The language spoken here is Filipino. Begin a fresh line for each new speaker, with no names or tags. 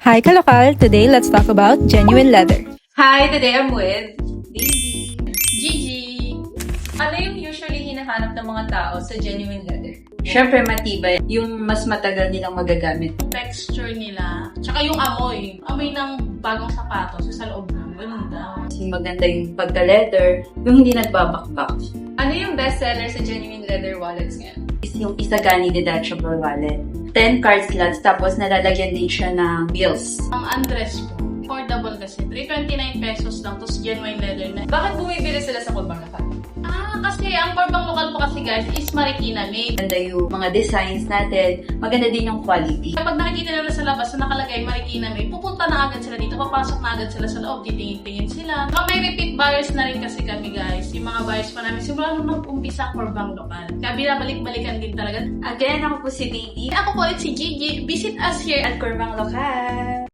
Hi Kalokal! Today, let's talk about genuine leather.
Hi, today I'm with Baby.
Gigi!
Ano yung usually hinahanap ng mga tao sa genuine leather? Siyempre matibay, yung mas matagal nilang magagamit.
Texture nila. Tsaka yung amoy. Amoy ng bagong sapatos sa loob ng ganda.
Maganda yung pagka-leather, yung hindi nagbabakbak. Ano yung bestseller sa genuine leather wallets ngayon? Is yung Isagani Detachable Wallet. 10 card slots, tapos nalalagyan din siya ng bills.
Ang Andres po, affordable kasi. 329 pesos lang, tapos genuine leather na.
Bakit bumibili sila sa Corbang Lakat?
Kasi ang Corbang Lokal po kasi guys is Marikina made.
Maganda yung mga designs natin, maganda din yung quality.
Kapag nakikita nila sa labas na nakalagay Marikina made, pupunta na agad sila dito, papasok na agad sila sa loob, titingin-tingin sila. May repeat buyers na rin kasi kami guys. Yung mga buyers pa namin, simula nung nag-umpisa Corbang Lokal. Kaya binabalik-balikan din talaga.
Again, ako po si Baby.
Ako po, it's si Gigi. Visit us here
at Corbang Lokal.